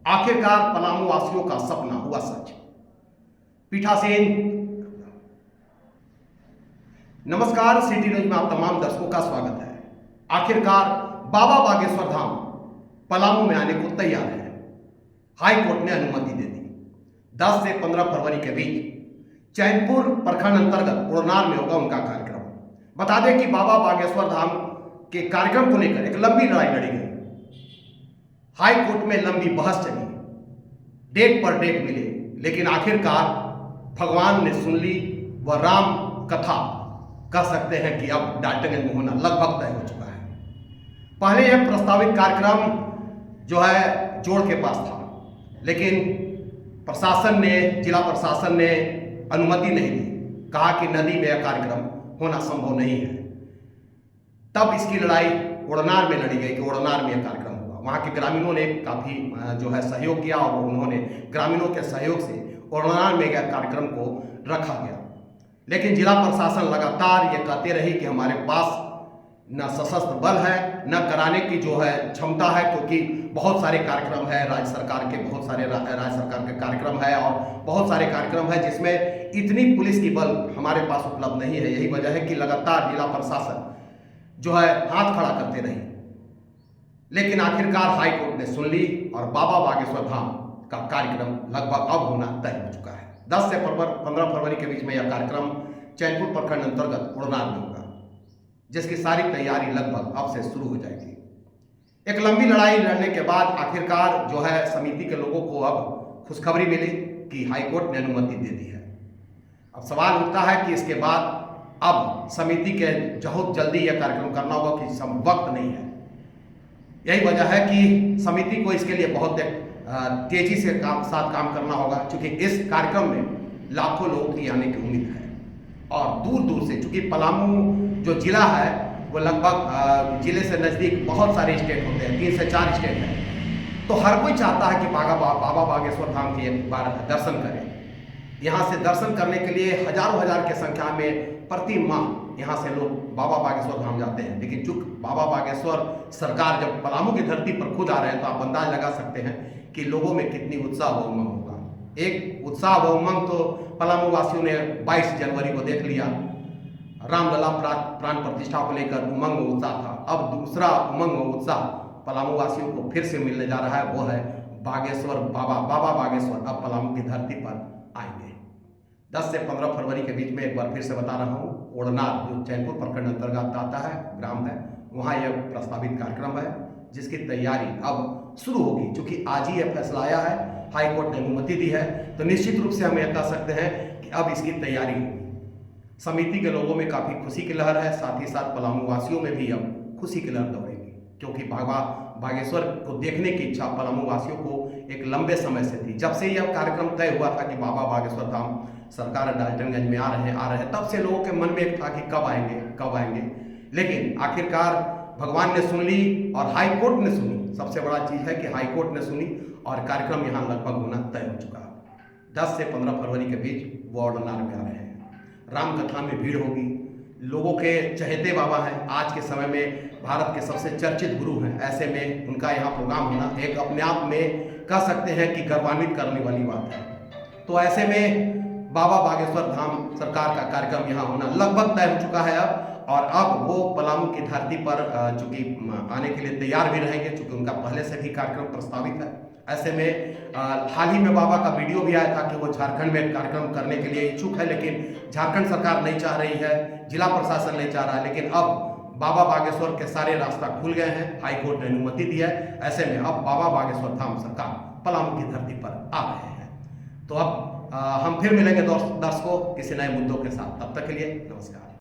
आखिरकार पलामू वासियों का सपना हुआ सच। पीठासीन नमस्कार, सिटी न्यूज में आप तमाम दर्शकों का स्वागत है। आखिरकार बाबा बागेश्वर धाम पलामू में आने को तैयार है। हाई कोर्ट ने अनुमति दे दी। 10 से 15 फरवरी के बीच चैनपुर प्रखंड अंतर्गत उड़नार में होगा उनका कार्यक्रम। बता दें कि बाबा बागेश्वर धाम के कार्यक्रम को लेकर एक लंबी लड़ाई लड़ी गई। हाई कोर्ट में लंबी बहस चली, डेट पर डेट मिले, लेकिन आखिरकार भगवान ने सुन ली व राम कथा कह सकते हैं कि अब डाल्टनगंज में होना लगभग तय हो चुका है। पहले यह प्रस्तावित कार्यक्रम जो है जोड़ के पास था, लेकिन प्रशासन ने, जिला प्रशासन ने अनुमति नहीं दी। कहा कि नदी में यह कार्यक्रम होना संभव नहीं है। तब इसकी लड़ाई उड़नार में लड़ी गई कि उड़नार में यह कार्यक्रम होगा। वहाँ के ग्रामीणों ने काफ़ी जो है सहयोग किया और उन्होंने ग्रामीणों के सहयोग से उड़नार में यह कार्यक्रम को रखा गया। लेकिन जिला प्रशासन लगातार ये कहते रही कि हमारे पास न सशस्त्र बल है, न कराने की जो है क्षमता है, क्योंकि बहुत सारे कार्यक्रम है राज्य सरकार के, बहुत सारे राज्य सरकार के कार्यक्रम है और बहुत सारे कार्यक्रम है जिसमें इतनी पुलिस की बल हमारे पास उपलब्ध नहीं है। यही वजह है कि लगातार जिला प्रशासन जो है हाथ खड़ा करते रही। लेकिन आखिरकार हाई कोर्ट ने सुन ली और बाबा बागेश्वर धाम का कार्यक्रम लगभग अब होना तय हो चुका है। 10 से 15 फरवरी के बीच में यह कार्यक्रम चैनपुर प्रखंड अंतर्गत उड़नार में होगा, जिसकी सारी तैयारी लगभग अब से शुरू हो जाएगी। एक लंबी लड़ाई लड़ने के बाद आखिरकार जो है समिति के लोगों को अब खुशखबरी मिली कि हाईकोर्ट ने अनुमति दे दी है। अब सवाल उठता है कि इसके बाद अब समिति के बहुत जल्दी यह कार्यक्रम करना होगा कि वक्त नहीं है। यही वजह है कि समिति को इसके लिए बहुत तेजी से साथ काम करना होगा, क्योंकि इस कार्यक्रम में लाखों लोगों की आने की उम्मीद है और दूर दूर से, चूंकि पलामू जो जिला है वो लगभग जिले से नज़दीक बहुत सारे स्टेट होते हैं, 3 से 4 स्टेट हैं। तो हर कोई चाहता है कि बाबा बागेश्वर धाम के एक बार दर्शन करें। यहाँ से दर्शन करने के लिए हजारों हजार की संख्या में प्रति माह यहाँ से लोग बाबा बागेश्वर धाम जाते हैं। लेकिन चूंकि बाबा बागेश्वर सरकार जब पलामू की धरती पर खुद आ रहे हैं, तो आप अंदाज लगा सकते हैं कि लोगों में कितनी उत्साह व उमंग होगा। एक उत्साह व उमंग तो पलामू वासियों ने 22 जनवरी को देख लिया, रामलला प्राण प्रतिष्ठा को लेकर उमंग व उत्साह था। अब दूसरा उमंग व उत्साह पलामू वासियों को फिर से मिलने जा रहा है, वो है बागेश्वर बाबा बागेश्वर अब पलामू की धरती पर आएंगे। 10 से 15 फरवरी के बीच में एक बार फिर से बता रहा हूँ, उड़नार जो चैनपुर प्रखंड अंतर्गत आता है, ग्राम है, वहाँ यह प्रस्तावित कार्यक्रम है, जिसकी तैयारी अब शुरू होगी। क्योंकि आज ही यह फैसला आया है, हाई कोर्ट ने अनुमति दी है, तो निश्चित रूप से हम यह कह सकते हैं कि अब इसकी तैयारी होगी। समिति के लोगों में काफ़ी खुशी की लहर है, साथ ही साथ पलामू वासियों में भी अब खुशी की लहर दौड़ेगी, क्योंकि बाबा बागेश्वर को देखने की इच्छा पलामू वासियों को एक लंबे समय से थी। जब से यह कार्यक्रम तय हुआ था कि बाबा बागेश्वर धाम सरकार डाल्टनगंज में आ रहे हैं, तब से लोगों के मन में एक था कि कब आएंगे। लेकिन आखिरकार भगवान ने सुन ली और हाई कोर्ट ने सुनी। सबसे बड़ा चीज़ है कि हाई कोर्ट ने सुनी और कार्यक्रम यहाँ लगभग होना तय हो चुका है। 10 से 15 फरवरी के बीच वो उड़नार में आ रहे हैं। राम कथा में भीड़ होगी, लोगों के चहेते बाबा हैं, आज के समय में भारत के सबसे चर्चित गुरु हैं। ऐसे में उनका यहाँ प्रोग्राम होना एक अपने आप में कह सकते हैं कि गर्वान्वित करने वाली बात है। तो ऐसे में बाबा बागेश्वर धाम सरकार का कार्यक्रम यहाँ होना लगभग तय हो चुका है अब, और अब वो पलामू की धरती पर चूंकि आने के लिए तैयार भी रहेंगे, चूंकि उनका पहले से भी कार्यक्रम प्रस्तावित है। ऐसे में हाल ही में बाबा का वीडियो भी आया था कि वो झारखंड में कार्यक्रम करने के लिए इच्छुक है, लेकिन झारखंड सरकार नहीं चाह रही है, जिला प्रशासन नहीं चाह रहा है। लेकिन अब बाबा बागेश्वर के सारे रास्ता खुल गए हैं, हाई कोर्ट ने अनुमति दी है। ऐसे में अब बाबा बागेश्वर धाम सरकार पलामू की धरती पर आ रहे हैं। तो अब हम फिर मिलेंगे दर्शकों किसी नए मुद्दों के साथ। तब तक के लिए नमस्कार।